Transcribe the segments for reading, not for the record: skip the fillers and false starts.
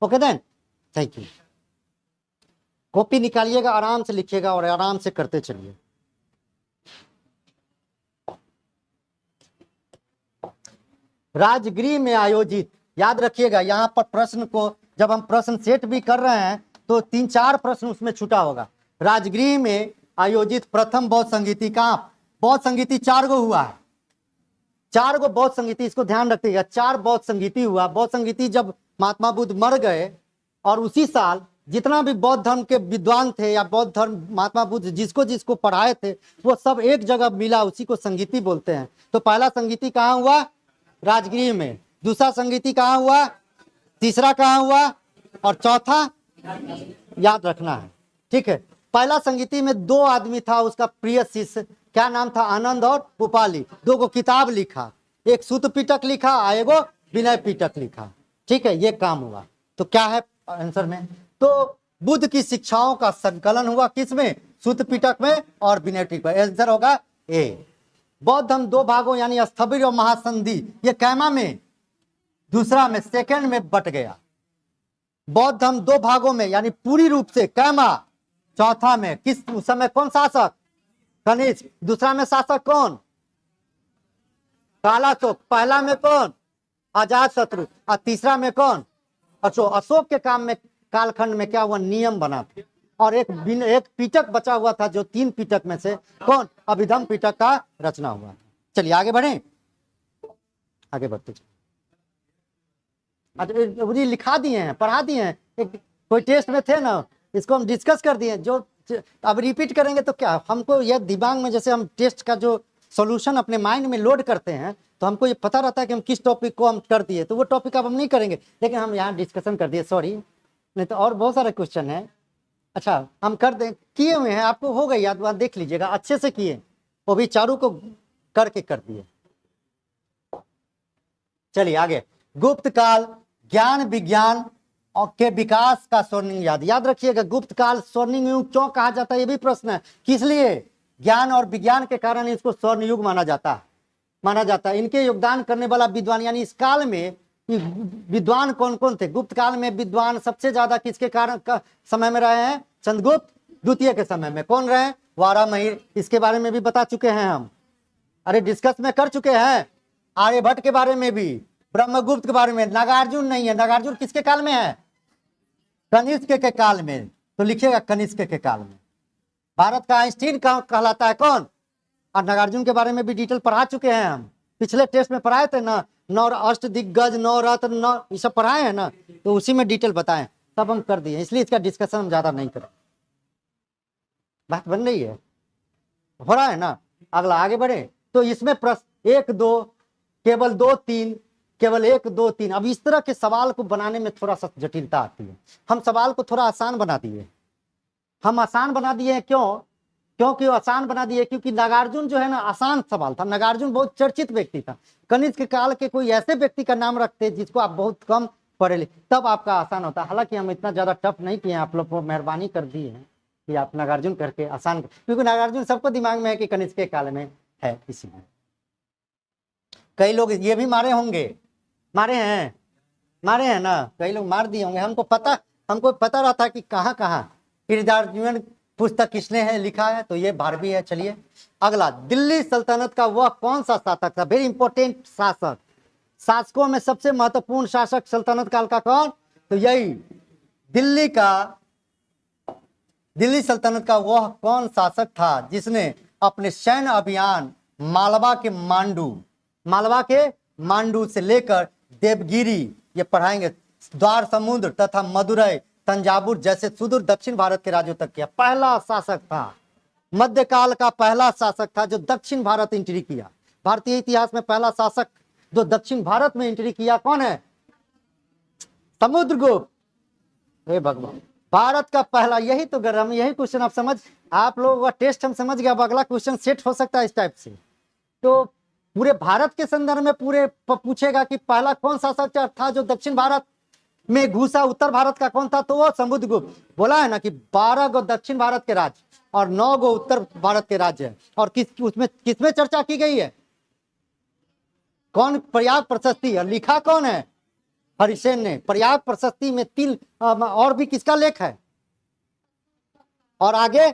Okay then, thank you. Copy निकालिएगा, आराम से लिखिएगा और आराम से करते चलिए। राजगृह में आयोजित, याद रखिएगा यहाँ पर प्रश्न को जब हम प्रश्न सेट भी कर रहे हैं तो 3-4 प्रश्न उसमें छूटा होगा। राजगृह में आयोजित प्रथम बौद्ध संगीति कहाँ? बौद्ध संगीति 4 गो हुआ है, 4 गो बौद्ध संगीति, इसको ध्यान रखिएगा। 4 बौद्ध संगीति हुआ। बौद्ध संगीति जब महात्मा बुद्ध मर गए और उसी साल जितना भी बौद्ध धर्म के विद्वान थे या बौद्ध धर्म महात्मा बुद्ध जिसको जिसको पढ़ाए थे वो सब एक जगह मिला, उसी को संगीति बोलते हैं। तो पहला संगीति कहाँ हुआ? राजगृह में। दूसरा संगीति कहाँ हुआ? तीसरा कहाँ हुआ? और चौथा याद रखना है, ठीक है। पहला संगीति में 2 आदमी था, उसका प्रिय शिष्य, क्या नाम था? आनंद और उपाली। 2 को किताब लिखा, एक सूत पिटक लिखा, एगो विनय पिटक लिखा, ठीक है। ये काम हुआ। तो क्या है आंसर में? तो बुद्ध की शिक्षाओं का संकलन हुआ किसमें? सूत पिटक में और विनय पिटक में। आंसर होगा ए। बौद्ध धर्म 2 भागों यानी स्थविर और महासंधि, ये कैमा में? दूसरा में, सेकंड में बट गया। बौद्ध धर्म 2 भागों में यानी पूरी रूप से कैमा, चौथा में किस उस समय कौन शासक? कनिष्क। दूसरा में शासक कौन? कालाशोक। पहला में कौन? अजात शत्रु। और तीसरा में कौन? अशोक। अशोक के काम में कालखंड में क्या हुआ? नियम बना था और एक पिटक बचा हुआ था, जो 3 पिटक में से कौन? अभिधम पिटक का रचना हुआ। चलिए आगे बढ़े, आगे बढ़ते चलिए। अच्छा, लिखा दिए हैं, पढ़ा दिए हैं, कोई टेस्ट में थे ना, इसको हम डिस्कस कर दिए। जो अब रिपीट करेंगे तो क्या हमको यह दिमाग में, जैसे हम टेस्ट का जो सॉल्यूशन अपने माइंड में लोड करते हैं तो हमको ये पता रहता है कि हम किस टॉपिक को हम कर दिए, तो वो टॉपिक अब हम नहीं करेंगे, लेकिन हम यहाँ डिस्कशन कर दिए, सॉरी, नहीं तो और बहुत सारे क्वेश्चन है। अच्छा हम कर दें, किए हुए हैं, आपको हो गई याद, वहाँ देख लीजिएगा, अच्छे से किए, वो भी चारों को करके कर दिए। चलिए आगे। गुप्त काल ज्ञान विज्ञान और के विकास का स्वर्णिम याद रखिएगा। गुप्त काल स्वर्णिम युग क्यों कहा जाता है, ये भी प्रश्न है। किस लिए? ज्ञान और विज्ञान के कारण इसको स्वर्ण युग माना जाता है। इनके योगदान करने वाला विद्वान, यानी इस काल में विद्वान कौन कौन थे? गुप्त काल में विद्वान सबसे ज्यादा किसके कारण समय में रहे हैं? चंद्रगुप्त द्वितीय के समय में। कौन रहे? वारामहिर। इसके बारे में भी बता चुके हैं हम, अरे डिस्कस में कर चुके हैं। आर्यभट्ट के बारे में भी, ब्रह्मगुप्त के बारे में। नागार्जुन नहीं है, नागार्जुन किसके काल में है? कनिष्क के काल में। तो लिखिएगा कनिष्क के काल में। भारत का आइंस्टीन कहलाता है कौन? और नागार्जुन के बारे में भी डिटेल पढ़ा चुके हैं हम, पिछले टेस्ट में पढ़ाए थे ना, 9 अष्ट दिग्गज, 9 रत्न, 9 ये सब पढ़ाए हैं ना, तो उसी में डिटेल बताएं, तब हम कर दिए, इसलिए इसका डिस्कशन हम ज्यादा नहीं करें। बात बन रही है, हो रहा है ना? अगला आगे बढ़े। तो इसमें प्रश्न 1 2 केवल 2 3, केवल 1 2 3। अब इस तरह के सवाल को बनाने में थोड़ा सा जटिलता आती है। हम सवाल को थोड़ा आसान बना दिए। हम आसान बना दिए क्यों? क्योंकि आसान बना दिए क्योंकि नागार्जुन जो है ना, आसान सवाल था। नागार्जुन बहुत चर्चित व्यक्ति था। कनिष्क काल के कोई ऐसे व्यक्ति का नाम रखते जिसको आप बहुत कम पढ़े लिखे, तब आपका आसान होता। हालांकि हम इतना ज्यादा टफ नहीं किए, आप लोग को मेहरबानी कर दी है कि आप नागार्जुन करके आसान, क्योंकि नागार्जुन सबको दिमाग में है कि कनिष्क काल में है। इसीलिए कई लोग ये भी मारे होंगे, मारे हैं ना, कई लोग मार दिए होंगे। हमको पता रहा था कि कहाँ हृदयार्जुन पुस्तक किसने है लिखा है, तो ये भारवी है। चलिए अगला, दिल्ली सल्तनत का वह कौन सा शासक था? वेरी इंपॉर्टेंट शासक। शासकों में सबसे महत्वपूर्ण शासक सल्तनत काल का कौन? तो यही दिल्ली सल्तनत का वह कौन शासक था जिसने अपने सैन्य अभियान मालवा के मांडू से लेकर देवगिरी, ये पढ़ाएंगे, द्वार समुद्र तथा मदुरई, तंजावुर जैसे सुदूर दक्षिण भारत के राज्यों तक किया। पहला शासक था, मध्यकाल का पहला शासक था जो दक्षिण भारत एंट्री किया। भारतीय इतिहास में पहला शासक जो दक्षिण भारत में एंट्री किया कौन है? समुद्रगुप्त। हे भगवान, भारत का पहला, यही तो गर्म, यही क्वेश्चन आप लोगों का टेस्ट हम समझ गए। अब अगला क्वेश्चन सेट हो सकता है इस टाइप से। तो पूरे भारत के संदर्भ में पूरे पूछेगा कि पहला कौन शासक था जो दक्षिण भारत में घुसा, उत्तर भारत का कौन था? तो वो समुद्रगुप्त। बोला है ना कि 12 गो दक्षिण भारत के राज्य और 9 गो उत्तर भारत के राज्य है। और किसमें चर्चा की गई है? कौन? प्रयाग प्रशस्ति। और लिखा कौन है? हरिसेन ने। पर्याप्त प्रशस्ति में तिल और भी किसका लेख है? और आगे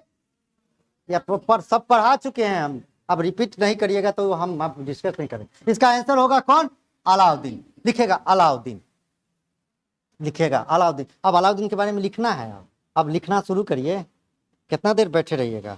या पर सब पढ़ा चुके हैं हम, अब रिपीट नहीं करिएगा तो हम अब डिस्कस नहीं करेंगे। इसका आंसर होगा कौन? अलाउद्दीन। लिखेगा अलाउद्दीन, लिखेगा अलाउद्दीन। अब अलाउद्दीन के बारे में लिखना है, अब लिखना शुरू करिए। कितना देर बैठे रहिएगा?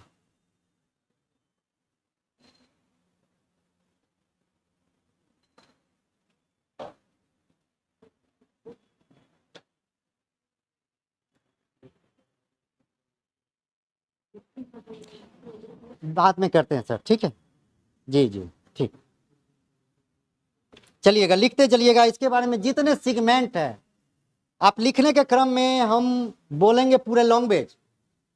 बाद में करते हैं सर, ठीक है? जी जी ठीक। चलिएगा लिखते चलिएगा। इसके बारे में जितने सिगमेंट है आप लिखने के क्रम में हम बोलेंगे पूरे लैंग्वेज।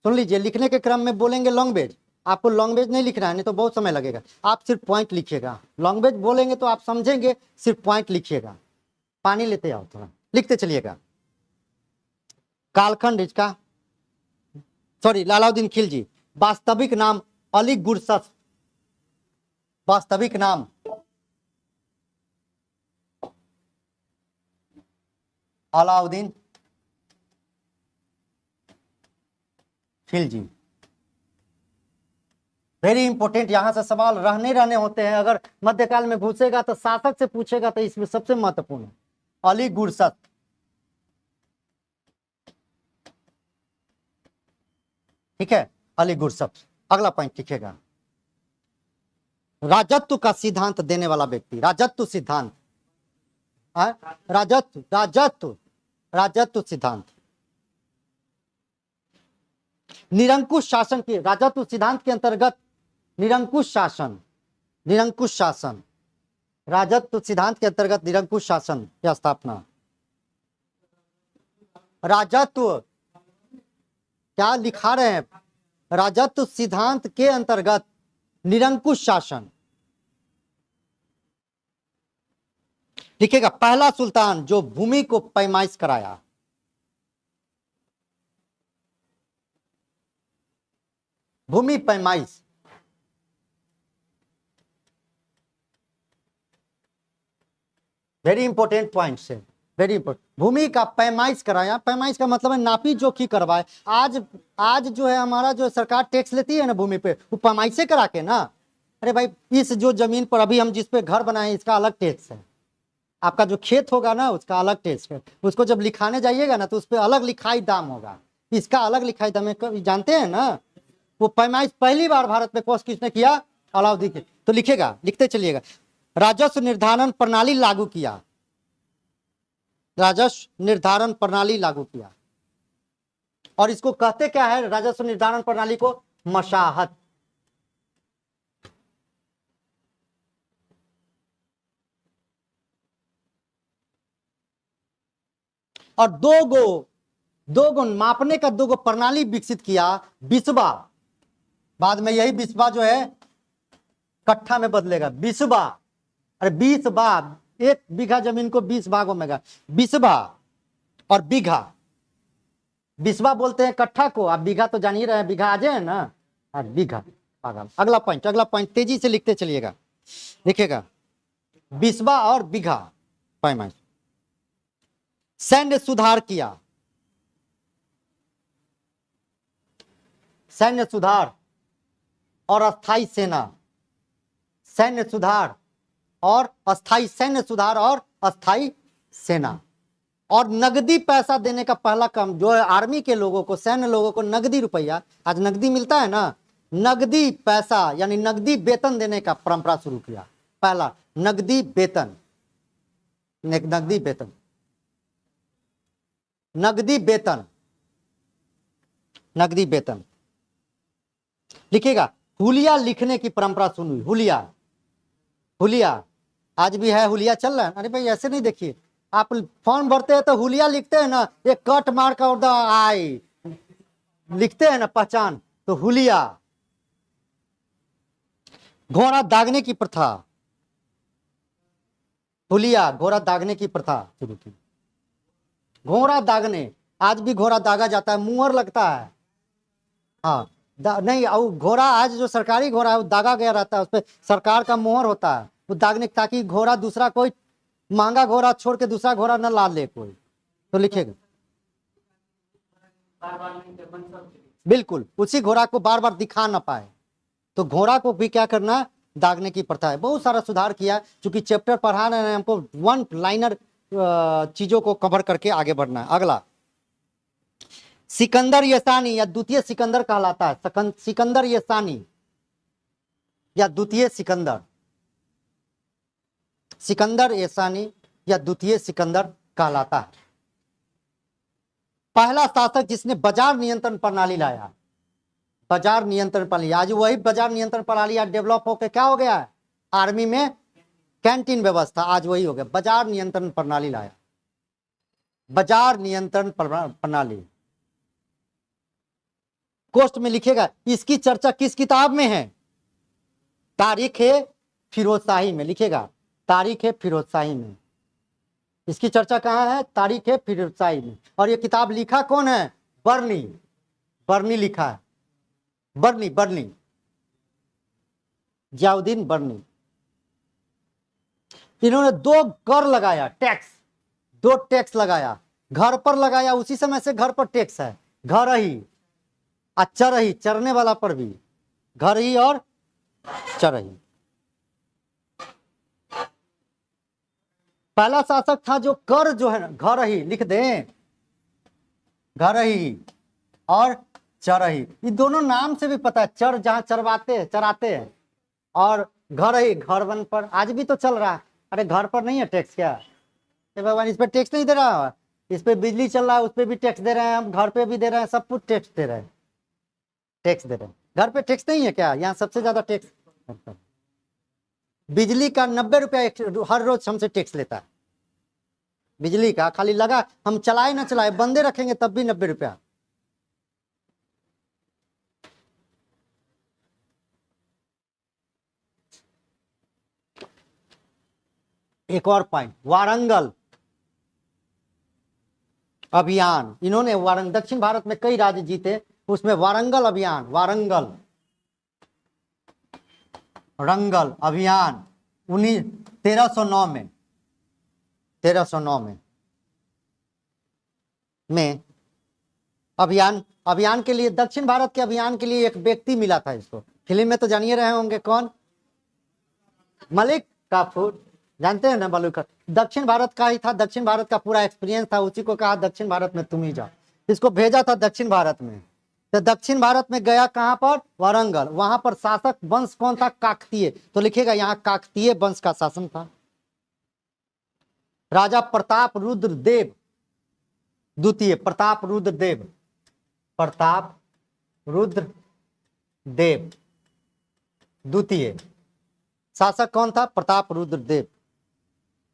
सुन लीजिए, लिखने के क्रम में बोलेंगे लैंग्वेज। आपको लैंग्वेज नहीं लिखना है, नहीं तो बहुत समय लगेगा। आप सिर्फ पॉइंट लिखिएगा। लैंग्वेज बोलेंगे तो आप समझेंगे, सिर्फ पॉइंट लिखिएगा। पानी लेते आओ थोड़ा, लिखते चलिएगा। कालखंड इसका, सॉरी, अलाउद्दीन खिलजी। वास्तविक नाम अली गुरसत। वास्तविक नाम अलाउद्दीन खिलजी। वेरी इंपॉर्टेंट, यहां से सवाल रहने होते हैं। अगर मध्यकाल में घुसेगा तो शासक से पूछेगा, तो इसमें सबसे महत्वपूर्ण है अली गुरसत। ठीक है, अली गुरसत। अगला पॉइंट लिखेगा, राजत्व का सिद्धांत देने वाला व्यक्ति। राजत्व सिद्धांत, राजत्व राजत्व राजत्व सिद्धांत। निरंकुश शासन के, राजत्व सिद्धांत के अंतर्गत निरंकुश शासन, निरंकुश शासन, राजत्व सिद्धांत के अंतर्गत निरंकुश शासन की स्थापना। राजत्व क्या लिखा रहे हैं? राजत्व सिद्धांत के अंतर्गत निरंकुश शासन। लिखेगा पहला सुल्तान जो भूमि को पैमाइश कराया। भूमि पैमाइश, वेरी इंपॉर्टेंट पॉइंट है, वेरी इंपॉर्टेंट। भूमि का पैमाइश कराया। पैमाइश का मतलब है नापी जोखी करवाए। आज जो है हमारा जो सरकार टैक्स लेती है ना भूमि पे, वो पैमाइश से करा के ना। अरे भाई, इस जो जमीन पर अभी हम जिस पे घर बनाए इसका अलग टैक्स है। आपका जो खेत होगा ना उसका अलग टैक्स है। उसको जब लिखाने जाइएगा ना तो उस पर अलग लिखाई दाम होगा, इसका अलग लिखाई दाम है। जानते हैं ना, वो पैमाइश पहली बार भारत में कोर्स किसने किया? अलाउद्दीन के। तो लिखेगा, लिखते चलिएगा, राजस्व निर्धारण प्रणाली लागू किया। राजस्व निर्धारण प्रणाली लागू किया। और इसको कहते क्या है राजस्व निर्धारण प्रणाली को? मशाहत। और दो गो मापने का दो गो प्रणाली विकसित किया। बिस्बा, बाद में यही बिस्बा जो है कट्ठा में बदलेगा। बिस्बा, अरे 20 बाग, 1 बीघा जमीन को 20 भागों में। बिस्बा और बीघा, बिस्बा बोलते हैं कट्ठा को, आप बीघा तो जान ही रहे हैं, बीघा आ जाए ना, बीघा। अगला पॉइंट तेजी से लिखते चलिएगा। लिखेगा बिस्बा और बीघा पैमाइश। सैन्य सुधार किया। सैन्य सुधार और अस्थाई सेना। सैन्य सुधार और अस्थाई, सैन्य सुधार और अस्थाई सेना। और नगदी पैसा देने का पहला काम जो है आर्मी के लोगों को, सैन्य लोगों को नगदी रुपया, आज नगदी मिलता है ना, नगदी पैसा यानी नगदी वेतन देने का परंपरा शुरू किया। पहला नगदी वेतन, नगदी वेतन, नगदी वेतन, नगदी वेतन। लिखेगा हुलिया लिखने की परंपरा शुरू हुई। हुलिया, हुलिया आज भी है, हुलिया चल रहा है। अरे भाई ऐसे नहीं, देखिए आप फॉर्म भरते हैं तो हुलिया लिखते हैं ना, एक कट मार का और आई लिखते हैं ना पहचान, तो हुलिया। घोड़ा दागने की प्रथा, हुलिया घोड़ा दागने की प्रथा शुरू की। घोड़ा दागने, आज भी घोड़ा दागा जाता है, मुहर लगता है। हाँ नहीं, घोड़ा आज जो सरकारी घोड़ा है वो दागा गया रहता है, उस पर सरकार का मुहर होता है वो दागने, ताकि घोड़ा दूसरा कोई महंगा घोड़ा छोड़ के दूसरा घोड़ा न ला ले कोई, तो लिखेगा बिल्कुल उसी घोड़ा को बार बार दिखा ना पाए, तो घोड़ा को भी क्या करना, दागने की प्रथा है। बहुत सारा सुधार किया, क्योंकि चैप्टर पढ़ा रहे हैं हमको, वन लाइनर चीजों को कवर करके आगे बढ़ना है। अगला सिकंदर येसानी या द्वितीय सिकंदर कहलाता है। सिकंदर येसानी या द्वितीय सिकंदर, सिकंदर येसानी या द्वितीय सिकंदर कहलाता है। पहला शासक जिसने बाजार नियंत्रण प्रणाली लाया, बाजार नियंत्रण प्रणाली, आज वही बाजार नियंत्रण प्रणाली आज डेवलप होकर क्या हो गया है, आर्मी में कैंटीन व्यवस्था, आज वही हो गया, बाजार नियंत्रण प्रणाली लाया, बाजार नियंत्रण प्रणाली। कोष्ट में लिखेगा इसकी चर्चा किस किताब में है, तारीख है फिरोजशाही में, लिखेगा तारीख है फिरोजशाही में। इसकी चर्चा कहाँ है, तारीख है फिरोजशाही में। और ये किताब लिखा कौन है, बर्नी, बर्नी लिखा है, बर्नी, बर्नी, जियाउद्दीन बर्नी। इन्होंने 2 कर लगाया, टैक्स, 2 टैक्स लगाया, घर पर लगाया, उसी समय से घर पर टैक्स है, घर ही और चरही, चरने वाला पर भी, घर ही और चरही। पहला शासक था जो कर जो है घर ही, लिख दें घर ही और चरही, ये दोनों नाम से भी पता है, चर जहां चराते हैं, और घर ही घर वन पर, आज भी तो चल रहा है। अरे घर पर नहीं है टैक्स क्या, भगवान इस पे टैक्स नहीं दे रहा है, इस पे बिजली चल रहा है उस पे भी टैक्स दे रहे हैं, हम घर पे भी दे रहे हैं, सब कुछ टैक्स दे रहे हैं, टैक्स दे रहे हैं। घर पे टैक्स नहीं है क्या, यहाँ सबसे ज्यादा टैक्स, बिजली का 90 रुपया हर रोज हमसे टैक्स लेता है, बिजली का, खाली लगा हम चलाए ना चलाए, बंदे रखेंगे तब भी 90 रुपया। एक और पॉइंट, वारंगल अभियान, इन्होंने दक्षिण भारत में कई राज्य जीते, उसमें वारंगल अभियान, वारंगल रंगल अभियान 1309 में, 1309 में अभियान के लिए, दक्षिण भारत के अभियान के लिए एक व्यक्ति मिला था इसको, फिल्म में तो जानिए रहे होंगे कौन, मलिक काफूर, जानते हैं ना मलिक का, दक्षिण भारत का ही था, दक्षिण भारत का पूरा एक्सपीरियंस था, उसी को कहा दक्षिण भारत में तुम ही जाओ, इसको भेजा था दक्षिण भारत में। तो दक्षिण भारत में गया कहां पर, वारंगल, वहां पर शासक वंश कौन था, काकतीय, तो लिखेगा यहां काकतीय वंश का शासन था। राजा प्रताप रुद्र देव द्वितीय, प्रताप रुद्र देव, प्रताप रुद्र देव द्वितीय शासक कौन था, प्रताप रुद्र देव।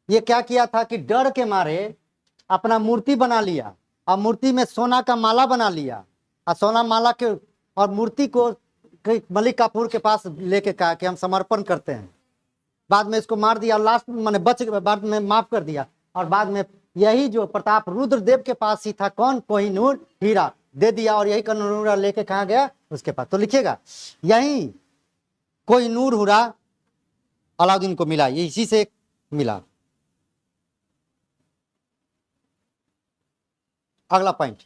ये क्या किया था कि डर के मारे अपना मूर्ति बना लिया, और मूर्ति में सोना का माला बना लिया, और सोना माला के और मूर्ति को मलिक काफूर के पास लेके कहा कि हम समर्पण करते हैं, बाद में इसको मार दिया, लास्ट मैंने बाद में माफ कर दिया, और बाद में यही जो प्रताप रुद्र देव के पास ही था कौन, कोहिनूर हीरा दे दिया, और यही कोहिनूर लेके कहाँ गया, उसके पास। तो लिखिएगा यही कोहिनूर हीरा अलाउद्दीन को मिला, ये इसी से मिला। अगला पॉइंट,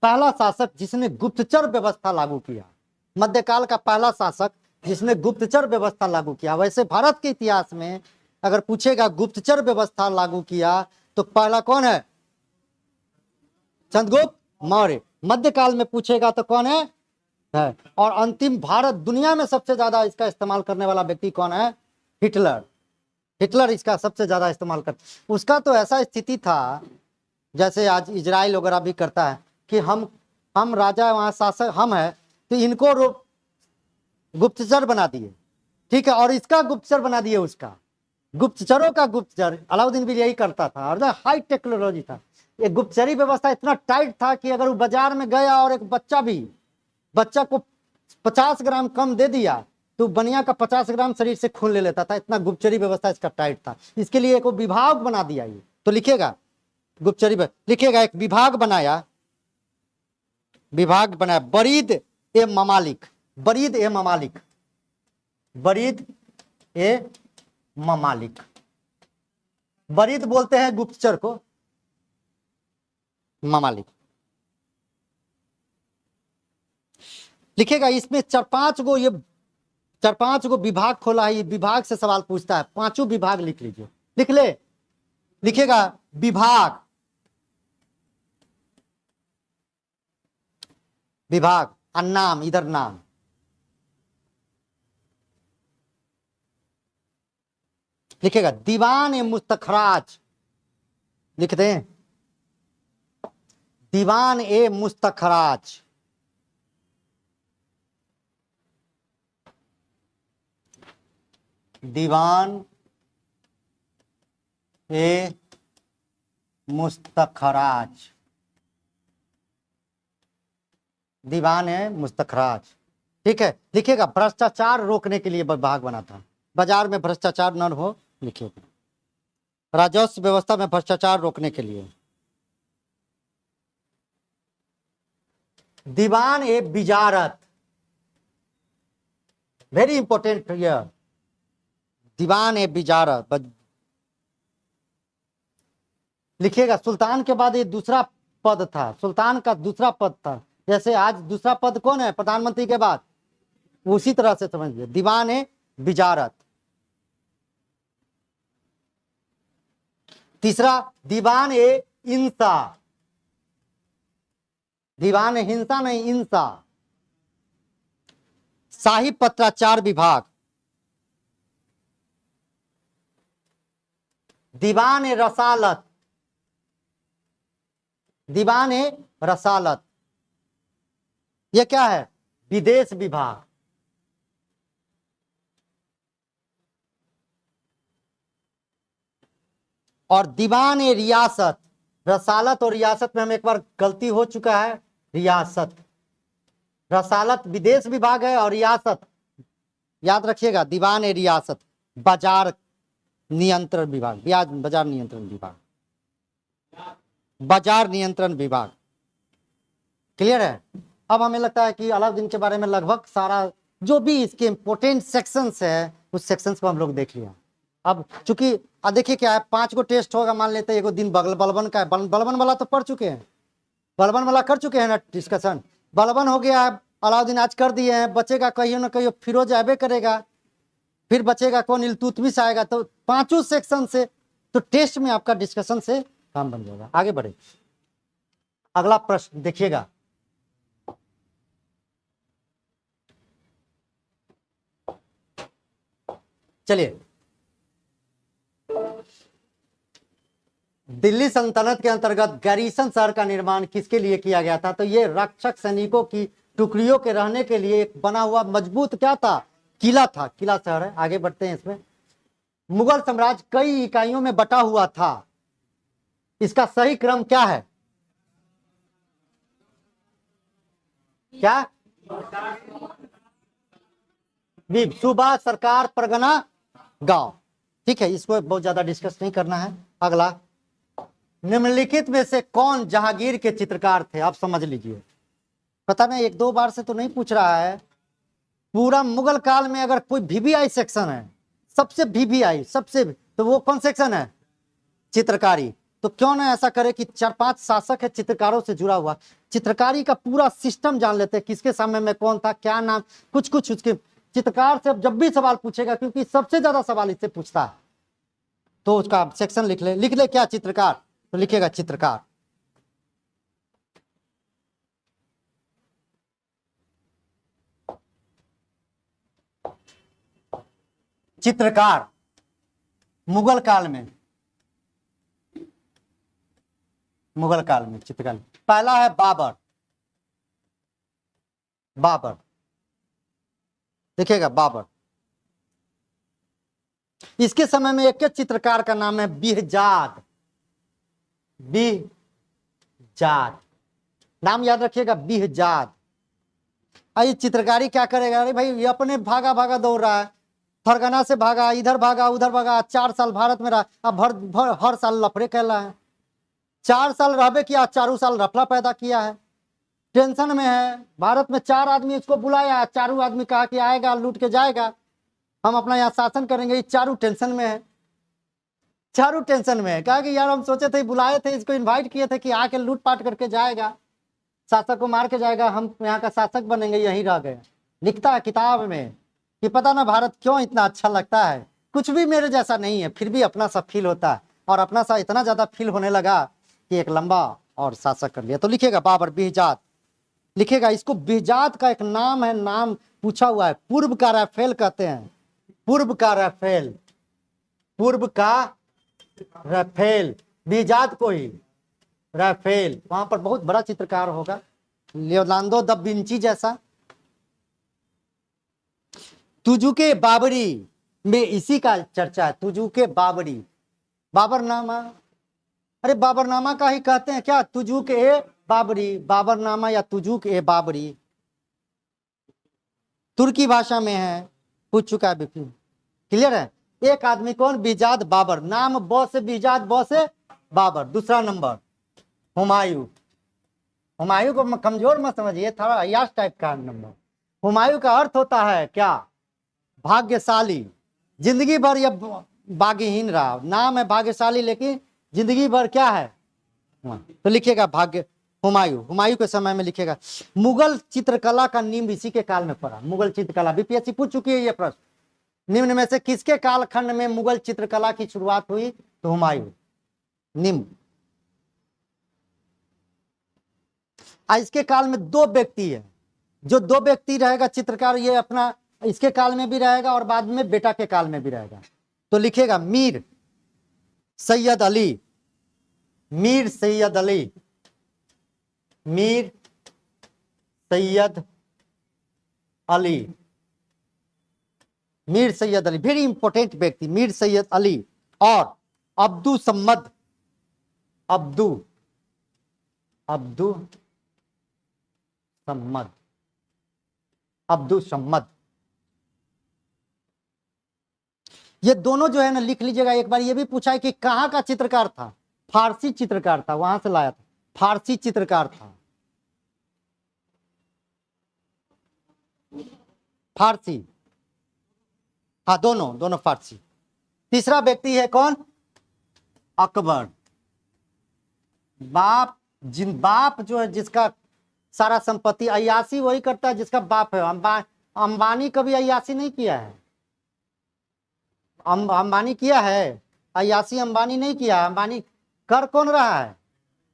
पहला शासक जिसने गुप्तचर व्यवस्था लागू किया, मध्यकाल का पहला शासक जिसने गुप्तचर व्यवस्था लागू किया। वैसे भारत के इतिहास में अगर पूछेगा गुप्तचर व्यवस्था लागू किया तो पहला कौन है, चंद्रगुप्त मौर्य। मध्यकाल में पूछेगा तो कौन है, और अंतिम भारत दुनिया में सबसे ज्यादा इसका इस्तेमाल करने वाला व्यक्ति कौन है, हिटलर। हिटलर इसका सबसे ज्यादा इस्तेमाल करता। उसका तो ऐसा स्थिति था जैसे आज इजराइल वगैरह भी करता है कि हम राजा वहां शासक हम है, तो इनको गुप्तचर बना दिए, ठीक है, और इसका गुप्तचर बना दिए, उसका गुप्तचरों का गुप्तचर। अलाउद्दीन भी यही करता था, और हाई टेक्नोलॉजी था। ये गुप्तचरी व्यवस्था इतना टाइट था कि अगर वो बाजार में गया और एक बच्चा को 50 ग्राम कम दे दिया तो बनिया का 50 ग्राम शरीर से खून ले लेता था, इतना गुप्तचरी व्यवस्था इसका टाइट था। इसके लिए एक विभाग बना दिया, ये तो लिखेगा गुप्तचरी, लिखेगा एक विभाग बनाया, बरीद ए ममालिक, बरीद ए ममालिक, बरीद ए ममालिक। वरिद बोलते हैं गुप्तचर को, मामालिक। लिखेगा इसमें चार पांच गो विभाग खोला है, ये विभाग से सवाल पूछता है, पांचों विभाग लिख लीजिए, लिख ले। लिखेगा विभाग, विभाग और नाम, इधर नाम। लिखेगा दीवान ए मुस्तखराज, लिख दें दीवान ए मुस्तखराज। दीवान ए मुस्तखराज, दीवान ए मुस्तखराज, ठीक है। लिखेगा भ्रष्टाचार रोकने के लिए विभाग बना था, बाजार में भ्रष्टाचार न हो, लिखिएगा राजस्व व्यवस्था में भ्रष्टाचार रोकने के लिए। दीवान ए बिजारत, वेरी इंपॉर्टेंट हियर, दीवान ए बिजारत। लिखिएगा सुल्तान के बाद ये दूसरा पद था, सुल्तान का दूसरा पद था, जैसे आज दूसरा पद कौन है प्रधानमंत्री के बाद, उसी तरह से समझिए दीवान ए बिजारत। तीसरा दीवान ए इंसा, दीवान ए हिंसा नहीं इंसा। शाही पत्राचार विभाग, दीवान ए रसालत, दीवान ए रसालत। यह क्या है, विदेश विभाग। और दीवान ए रियासत, रसालत और रियासत में हमें एक बार गलती हो चुका है, रियासत, रसालत विदेश विभाग है और रियासत याद रखिएगा दीवान ए रियासत बाजार नियंत्रण विभाग, बाजार नियंत्रण विभाग, बाजार नियंत्रण विभाग। क्लियर है। अब हमें लगता है कि अलाउद्दीन के बारे में लगभग सारा जो भी इसके इंपोर्टेंट सेक्शंस है उस सेक्शंस को हम लोग देख लिया। अब चूंकि देखिए क्या है, 5 गो टेस्ट होगा, मान लेते हैं एक दिन बलबन का है, बलबन वाला तो पढ़ चुके हैं, बलबन वाला कर चुके हैं ना डिस्कशन, बलबन हो गया है, अलाउद्दीन आज कर दिए हैं, बचेगा कहियो ना कहियो फिरोज आबे करेगा, फिर बचेगा कौन, इल्तुतमिश आएगा, तो 5 सेक्शन से तो टेस्ट में आपका डिस्कशन से काम बन जाएगा। आगे बढ़े, अगला प्रश्न देखिएगा, चलिए। दिल्ली सल्तनत के अंतर्गत गैरीसन शहर का निर्माण किसके लिए किया गया था, तो ये रक्षक सैनिकों की टुकड़ियों के रहने के लिए एक बना हुआ मजबूत क्या था, किला था, किला शहर है। आगे बढ़ते हैं इसमें। मुगल साम्राज्य कई इकाइयों में बटा हुआ था, इसका सही क्रम क्या है, क्या, सूबा, सरकार, परगना, गांव। ठीक है, इसको बहुत ज्यादा डिस्कस नहीं करना है। अगला, निम्नलिखित में से कौन जहांगीर के चित्रकार थे, आप समझ लीजिए। पता नहीं 1-2 बार से तो नहीं पूछ रहा है, पूरा मुगल काल में अगर कोई वीवीआई सेक्शन है, सबसे वीवीआई सबसे, तो वो कौन सेक्शन है, चित्रकारी। तो क्यों ना ऐसा करे कि 4-5 शासक है चित्रकारों से जुड़ा हुआ, चित्रकारी का पूरा सिस्टम जान लेते हैं, किसके समय में कौन था, क्या नाम, कुछ कुछ उसके चित्रकार से जब भी सवाल पूछेगा, क्योंकि सबसे ज्यादा सवाल इससे पूछता है, तो उसका सेक्शन लिख ले क्या चित्रकार, तो लिखेगा चित्रकार। चित्रकार मुगल काल में, मुगल काल में चित्रकार पहला है बाबर, बाबर देखिएगा बाबर। इसके समय में एक चित्रकार का नाम है बिहजाद, बिहजाद नाम याद रखिएगा, बिहजाद। ये चित्रकारी क्या करेगा, अरे भाई ये अपने भागा भागा दौड़ रहा है, फरगना से भागा, इधर भागा उधर भागा, 4 साल भारत में रहा, अब हर साल लफड़े कहला है, 4 साल रहबे किया, 4 साल रफला पैदा किया है, टेंशन में है। भारत में 4 आदमी इसको बुलाया, 4 आदमी कहा कि आएगा लूट के जाएगा, हम अपना यहाँ शासन करेंगे, ये 4 टेंशन में है। चारू टेंशन में है। कहा कि यार हम सोचे थे, बुलाए थे, इसको इनवाइट किए थे कि आके लूटपाट करके जाएगा, शासक को मार के जाएगा, हम यहाँ का शासक बनेंगे, यहीं रह गए। लिखता है किताब में कि पता ना भारत क्यों इतना अच्छा लगता है, कुछ भी मेरे जैसा नहीं है, फिर भी अपना सा फील होता है, और अपना सा इतना ज्यादा फील होने लगा कि एक लंबा और शासक कर लिया। तो लिखेगा बाबर बिहजाद, लिखेगा। इसको बिहजाद का एक नाम है, नाम पूछा हुआ है, पूर्व का राफेल कहते हैं, पूर्व का राफेल, पूर्व का राफेल, बिहजाद को ही राफेल। वहां पर बहुत बड़ा चित्रकार होगा, लियोनार्दो दा विंची जैसा। तुजुके बाबरी में इसी का चर्चा है, तुजुके बाबरी, बाबरनामा। अरे बाबरनामा का ही कहते हैं क्या, तुजुक ए बाबरी, बाबरनामा या तुजुक ए बाबरी, तुर्की भाषा में है, पूछ चुका है बिपिन, क्लियर है। एक आदमी कौन, बिहजाद बाबर, नाम ब से बिहजाद, ब से बाबर। दूसरा नंबर हुमायूं, हुमायूं को कमजोर मत समझिए, थोड़ा अयाश टाइप का नंबर। हुमायूं का अर्थ होता है क्या, भाग्यशाली, जिंदगी भर यह भाग्यहीन रहा, नाम है भाग्यशाली लेकिन जिंदगी भर क्या है, तो लिखेगा भाग्य, हुमायूं। हुमायूं के समय में लिखेगा। मुगल चित्रकला का नींव इसी के काल में पड़ा, मुगल चित्रकला, बीपीएससी पूछ चुकी है ये प्रश्न, निम्न में से किसके कालखंड में मुगल चित्रकला की शुरुआत हुई, तो हुमायूं, निम्न। इसके काल में दो व्यक्ति है, जो दो व्यक्ति रहेगा चित्रकार, ये अपना इसके काल में भी रहेगा और बाद में बेटा के काल में भी रहेगा। तो लिखेगा मीर सैयद अली, मीर सैयद अली, मीर सैयद अली, मीर सैयद अली, वेरी इंपॉर्टेंट व्यक्ति, मीर सैयद अली। और अब्दू सम्मद, अब्दू, अब्दू सम्मद, अब्दू सम्मद, ये दोनों जो है ना लिख लीजिएगा। एक बार ये भी पूछा है कि कहाँ का चित्रकार था, फारसी चित्रकार था, वहां से लाया था, फारसी चित्रकार था, फारसी, हाँ दोनों, दोनों फारसी। तीसरा व्यक्ति है कौन, अकबर, बाप, बाप जो है जिसका सारा संपत्ति, अय्यासी वही करता है जिसका बाप है। अंबानी कभी अय्यासी नहीं किया है, अंबानी किया है, अय्यासी अंबानी नहीं किया। अंबानी कर कौन रहा है,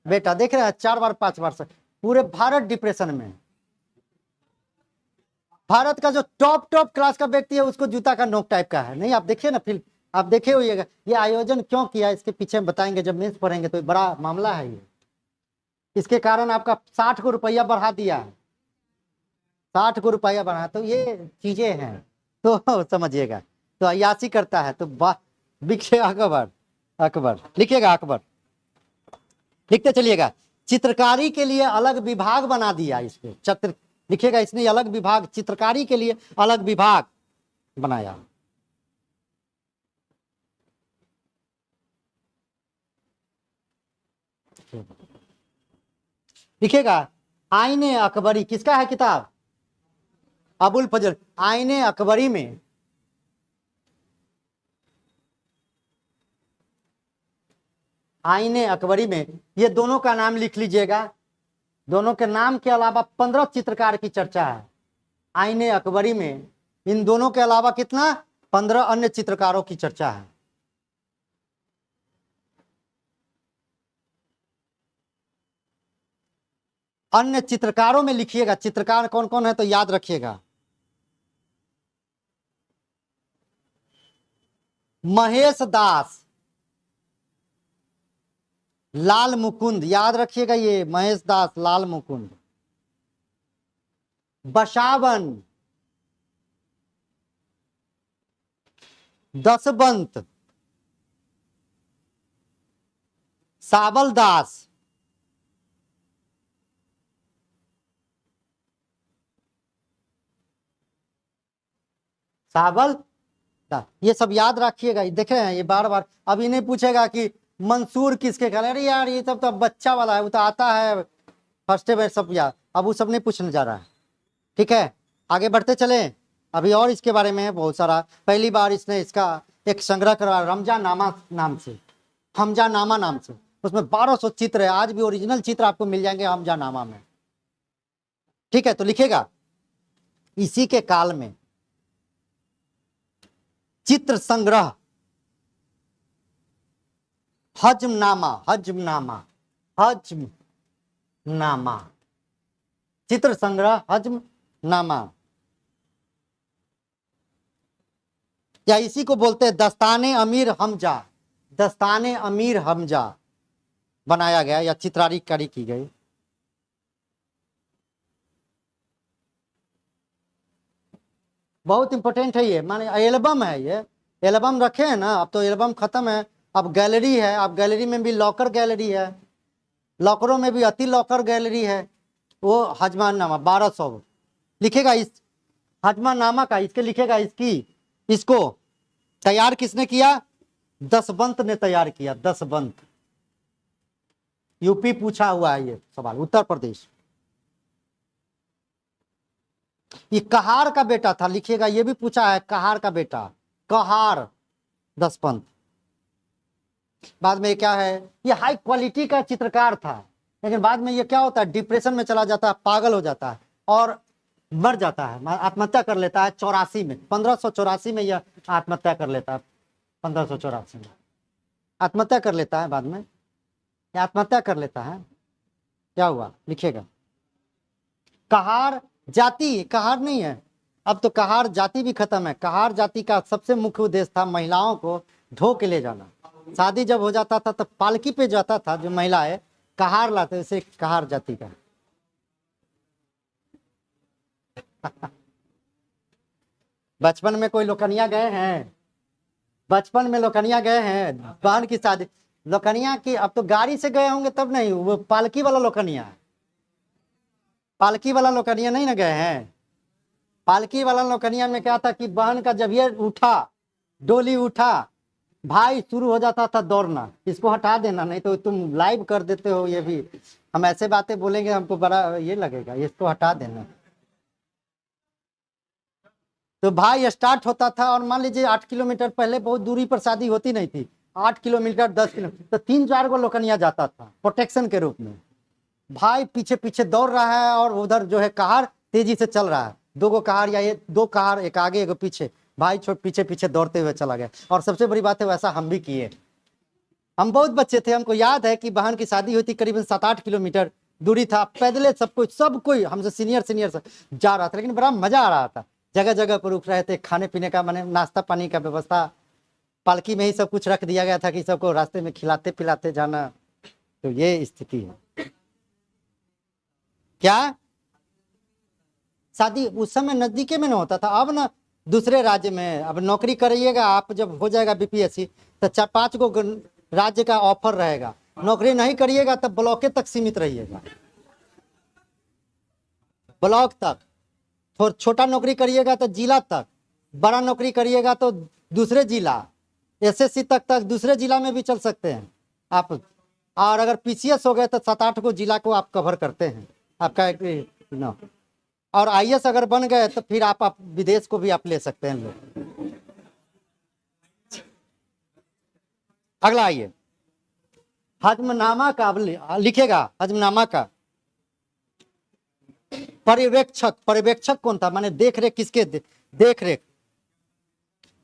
बेटा, देख रहे हैं 4 बार 5 बार से, पूरे भारत डिप्रेशन में। भारत का जो टॉप क्लास का व्यक्ति है उसको जूता का नोक टाइप का है, नहीं आप देखिए ना, फिर आप देखे होइएगा। ये आयोजन क्यों किया इसके पीछे बताएंगे जब मेंस पढ़ेंगे, तो बड़ा मामला है ये। इसके कारण आपका 60 को रुपया बढ़ा दिया है, 60 को रुपया बढ़ा, तो ये चीजें हैं, तो समझिएगा। तो अय्यासी करता है, तो लिखिए अकबर, अकबर लिखिएगा, अकबर लिखते चलिएगा। चित्रकारी के लिए अलग विभाग बना दिया, इसको चित्र लिखिएगा, इसने अलग विभाग, चित्रकारी के लिए अलग विभाग बनाया। लिखिएगा आईने अकबरी, किसका है किताब, अबुल फजल। आईने अकबरी में आईने अकबरी में ये दोनों का नाम लिख लीजिएगा। दोनों के नाम के अलावा 15 चित्रकार की चर्चा है आईने अकबरी में। इन दोनों के अलावा कितना, 15 अन्य चित्रकारों की चर्चा है। अन्य चित्रकारों में लिखिएगा, चित्रकार कौन कौन है तो याद रखिएगा। महेश दास, लाल मुकुंद, याद रखिएगा ये, महेश दास, लाल मुकुंद। बसावन, दसवंत, सावल दास, सावल दास, ये सब याद रखिएगा। देख रहे हैं ये बार बार, अब इन्हें पूछेगा कि मंसूर किसके कहले, अरे यार ये सब तो बच्चा वाला है, वो तो आता है फर्स्ट में सब याद, अब वो सब नहीं पूछने जा रहा है। ठीक है, आगे बढ़ते चले। अभी और इसके बारे में है बहुत सारा। पहली बार इसने इसका एक संग्रह करवाया रमजान नामा नाम से, हमजानामा नाम से। उसमें 1200 चित्र है, आज भी ओरिजिनल चित्र आपको मिल जाएंगे हमजानामा में। ठीक है, तो लिखेगा इसी के काल में चित्र संग्रह हजमनामा, हजमनामा, हजमनामा, चित्र संग्रह हजमनामा, या इसी को बोलते हैं दस्ताने अमीर हमजा, दस्ताने अमीर हमजा बनाया गया या चित्रकारी की गई। बहुत इंपॉर्टेंट है ये, माने एल्बम है ये, एल्बम रखे हैं ना, अब तो एल्बम खत्म है, अब गैलरी है, अब गैलरी में भी लॉकर गैलरी है, लॉकरों में भी अति लॉकर गैलरी है। वो हजमानामा 1200 लिखेगा, इस हजमानामा का इसके लिखेगा, इसकी इसको तैयार किसने किया? दसवंत ने तैयार किया, दसवंत। यूपी पूछा हुआ है ये सवाल, उत्तर प्रदेश। ये कहार का बेटा था, लिखिएगा, ये भी पूछा है, कहार का बेटा, कहार दसवंत। बाद में ये क्या है, ये हाई क्वालिटी का चित्रकार था, लेकिन बाद में ये क्या होता है, डिप्रेशन में चला जाता है, पागल हो जाता है और मर जाता है, आत्महत्या कर लेता है 84 में, 1584 में यह आत्महत्या कर लेता है, 1584 में आत्महत्या कर लेता है, बाद में आत्महत्या कर लेता है। क्या हुआ लिखेगा, कहार जाति, कहार नहीं है अब तो, कहार जाति भी खत्म है। कहार जाति का सबसे मुख्य उद्देश्य था महिलाओं को ढो के ले जाना। शादी जब हो जाता था तो पालकी पे जाता था जो महिला है, कहार लाते, इसे कहार जाति का। बचपन में कोई लोकनिया गए हैं? बचपन में लोकनिया गए हैं? बहन की शादी लोकनिया की, अब तो गाड़ी से गए होंगे तब नहीं, वो पालकी वाला लोकनिया है, पालकी वाला लोकनिया नहीं ना गए हैं। पालकी वाला लोकनिया में क्या था कि बहन का जब ये उठा, डोली उठा, भाई शुरू हो जाता था दौड़ना, इसको हटा देना, नहीं तो तुम लाइव कर देते हो, ये भी हम ऐसे बातें बोलेंगे हमको बड़ा ये लगेगा, इसको हटा देना। तो भाई स्टार्ट होता था, और मान लीजिए 8 किलोमीटर, पहले बहुत दूरी पर शादी होती नहीं थी, 8 किलोमीटर 10 किलोमीटर, तो 3-4 को लोकनिया जाता था प्रोटेक्शन के रूप में। भाई पीछे पीछे दौड़ रहा है और उधर जो है कहार तेजी से चल रहा है, 2 को कहार या ये 2 कहार, एक आगे एक पीछे, भाई छोट पीछे पीछे दौड़ते हुए चला गया। और सबसे बड़ी बात है वैसा हम भी किए, हम बहुत बच्चे थे, हमको याद है कि बहन की शादी हुई थी, करीबन 7-8 किलोमीटर दूरी था, पैदले सब कोई हमसे सीनियर से जा रहा था, लेकिन बड़ा मजा आ रहा था, जगह जगह पर रुक रहे थे, खाने पीने का माने नाश्ता पानी का व्यवस्था पालकी में ही सब कुछ रख दिया गया था कि सबको रास्ते में खिलाते पिलाते जाना। तो ये स्थिति है। क्या शादी उस समय नजदीके में ना होता था, अब ना दूसरे राज्य में, अब नौकरी करिएगा आप, जब हो जाएगा बीपीएससी तो 4-5 को राज्य का ऑफर रहेगा, नौकरी नहीं करिएगा तब ब्लॉक तक सीमित रहिएगा, ब्लॉक तक। थोड़ा छोटा नौकरी करिएगा तो जिला तक, बड़ा नौकरी करिएगा तो दूसरे जिला, एसएससी तक दूसरे जिला में भी चल सकते हैं आप। और अगर पीसीएस हो गए तो 7-8 को जिला को आप कवर करते हैं आपका ना। और आईएएस अगर बन गए तो फिर आप विदेश को भी आप ले सकते हैं लोग। अगला आइए, हजमनामा का लिखेगा, हजमनामा का पर्यवेक्षक, पर्यवेक्षक कौन था, माने देख रेख किसके, देख रेख,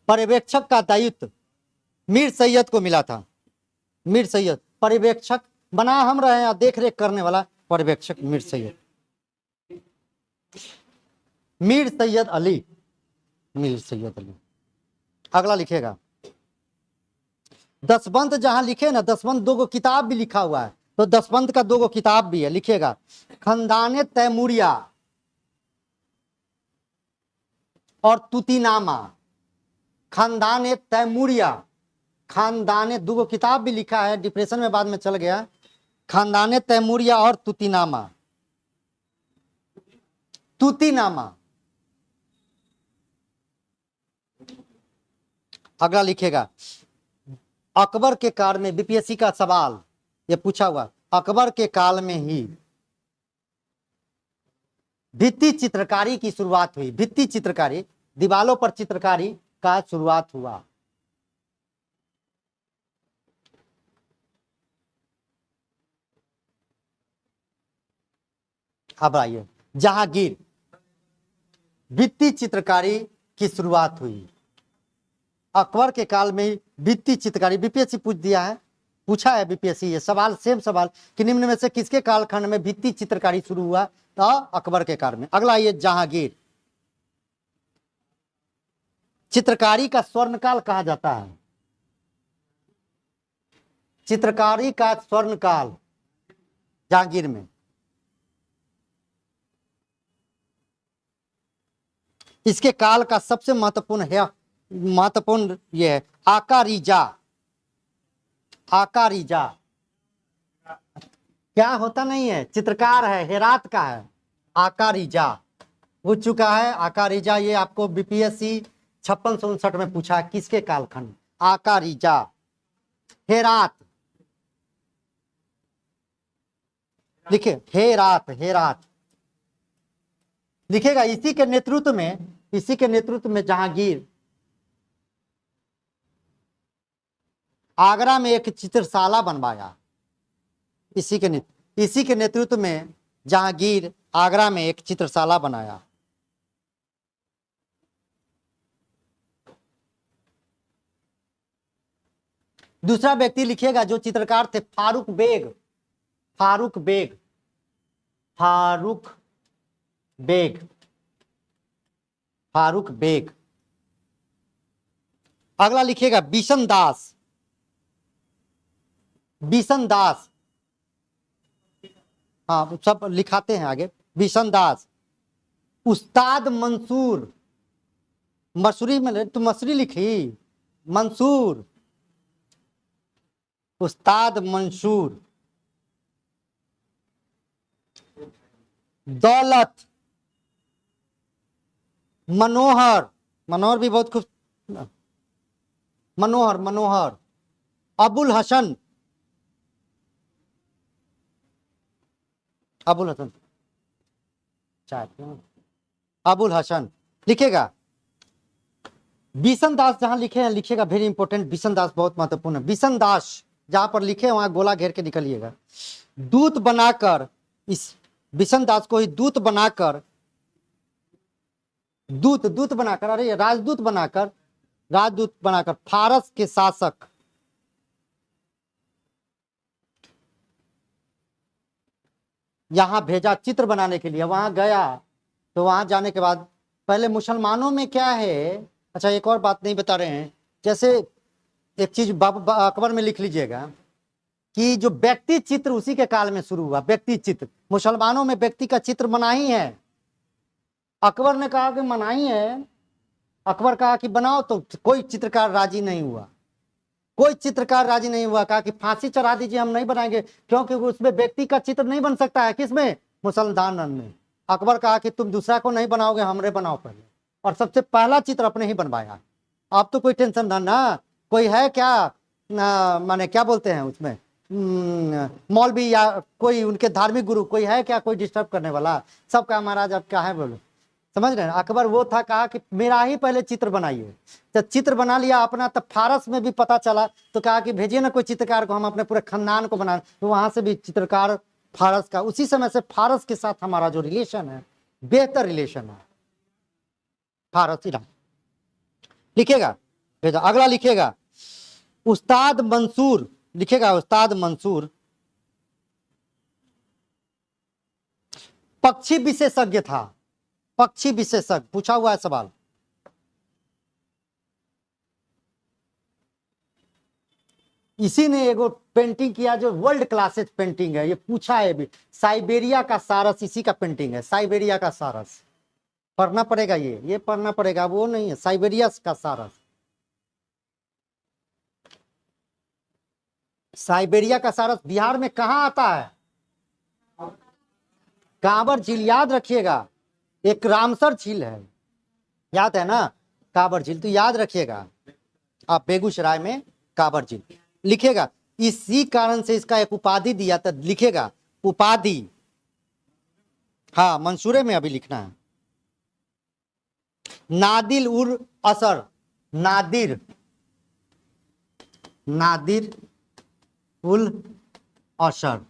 पर्यवेक्षक का दायित्व मीर सैयद को मिला था। मीर सैयद पर्यवेक्षक बना हम रहे हैं, देख रेख करने वाला पर्यवेक्षक मीर सैयद, मीर सैयद अली, मीर सैयद अली। अगला लिखेगा दसवंत, जहां लिखे ना दसवंत, 2 गो किताब भी लिखा हुआ है, तो दसवंत का 2 गो किताब भी है, लिखेगा खानदाने तैमूरिया और तुतीनामा, खानदाने तैमूरिया, खानदाने 2 गो किताब भी लिखा है, डिप्रेशन में बाद में चल गया, खानदाने तैमूरिया और तुतीनामा, तुतीनामा। अगला लिखेगा अकबर के काल में, बीपीएससी का सवाल ये पूछा हुआ, अकबर के काल में ही भित्ति चित्रकारी की शुरुआत हुई, भित्ति चित्रकारी, दीवालों पर चित्रकारी का शुरुआत हुआ। अब आइए, जहांगीर, भित्ति चित्रकारी की शुरुआत हुई। अकबर के काल में भित्ति चित्रकारी, बीपीएससी पूछा है बीपीएससी ये सवाल, सेम सवाल कि निम्न में से किसके कालखंड में भित्ति चित्रकारी शुरू हुआ? तो अकबर के काल में। अगला ये जहांगीर, चित्रकारी का स्वर्णकाल कहा जाता है। चित्रकारी का स्वर्णकाल जहांगीर में। इसके काल का सबसे महत्वपूर्ण यह है आकारीजा। आकारीजा क्या होता नहीं है, चित्रकार है, हेरात का है। आकारीजा पूछ चुका है। आकारीजा ये आपको बीपीएससी 5659 में पूछा है, किसके कालखंड? आकारीजा, हेरात। लिखे हेरात, हेरात लिखेगा। इसी के नेतृत्व में जहांगीर आगरा में एक चित्रशाला बनवाया। इसी के नेतृत्व में जहांगीर आगरा में एक चित्रशाला बनाया। दूसरा व्यक्ति लिखिएगा जो चित्रकार थे, फारूक बेग। फारूक बेग, फारूक बेग, फारूक बेग। अगला लिखिएगा बिशन दास। बिशन दास, हाँ सब लिखाते हैं आगे। बिशन दास, उस्ताद मंसूर। मसूरी में तो मसूरी लिखी, मंसूर, उस्ताद मंसूर। दौलत, मनोहर, मनोहर भी बहुत खूब, मनोहर, मनोहर। अबुल हसन, अबुल हसन, अबुल हसन लिखेगा। बिशन दास जहां लिखे हैं लिखेगा, वेरी इंपॉर्टेंट, बिशन दास बहुत महत्वपूर्ण है। बिशन दास जहां पर लिखे वहां गोला घेर के निकलिएगा। दूत बनाकर, इस बिशन दास को ही दूत बनाकर, दूत बनाकर, अरे राजदूत बनाकर फारस के शासक यहां भेजा चित्र बनाने के लिए। वहां गया तो वहां जाने के बाद पहले मुसलमानों में क्या है, अच्छा एक और बात नहीं बता रहे हैं, जैसे एक चीज अकबर में लिख लीजिएगा कि जो व्यक्ति चित्र उसी के काल में शुरू हुआ। व्यक्ति चित्र, मुसलमानों में व्यक्ति का चित्र मना ही है। अकबर ने कहा कि मना ही है, अकबर कहा कि बनाओ, तो कोई चित्रकार राजी नहीं हुआ। कोई चित्रकार राजी नहीं हुआ, कहा कि फांसी चढ़ा दीजिए, हम नहीं बनाएंगे, क्योंकि उसमें व्यक्ति का चित्र नहीं बन सकता है। किसमें? मुसलमान में। अकबर कहा कि तुम दूसरा को नहीं बनाओगे, हमरे बनाओ पहले, और सबसे पहला चित्र अपने ही बनवाया। अब तो कोई टेंशन ना, कोई है क्या माने क्या बोलते हैं उसमें, मौलवी या कोई उनके धार्मिक गुरु कोई है क्या कोई डिस्टर्ब करने वाला? सबका महाराज अब क्या है बोलो, समझ रहे हैं। अकबर वो था, कहा कि मेरा ही पहले चित्र बनाइए। तो चित्र बना लिया अपना, तब फारस में भी पता चला तो कहा कि भेजिए ना कोई चित्रकार को, हम अपने पूरे खानदान को बना। तो वहां से भी चित्रकार फारस का, उसी समय से फारस के साथ हमारा जो रिलेशन है बेहतर रिलेशन है। फारस ईरान लिखेगा, भेजा। अगला लिखेगा उस्ताद मंसूर, लिखेगा उस्ताद मंसूर पक्षी विशेषज्ञ था। पक्षी विशेषज्ञ पूछा हुआ है सवाल। इसी ने एगो पेंटिंग किया जो वर्ल्ड क्लासेस पेंटिंग है, ये पूछा है भी। साइबेरिया का सारस इसी का पेंटिंग है, साइबेरिया का सारस। पढ़ना पड़ेगा, ये पढ़ना पड़ेगा, वो नहीं है, साइबेरिया का सारस। साइबेरिया का सारस बिहार में कहाँ आता है? कांवर झील, याद रखिएगा। एक रामसर झील है, याद है ना, कांवर झील, तो याद रखिएगा आप, बेगूसराय में कांवर झील लिखेगा। इसी कारण से इसका एक उपाधि दिया था, लिखेगा उपाधि, हाँ मंसूरे में अभी लिखना है। नादिर उल असर, नादिर, नादिर उल असर,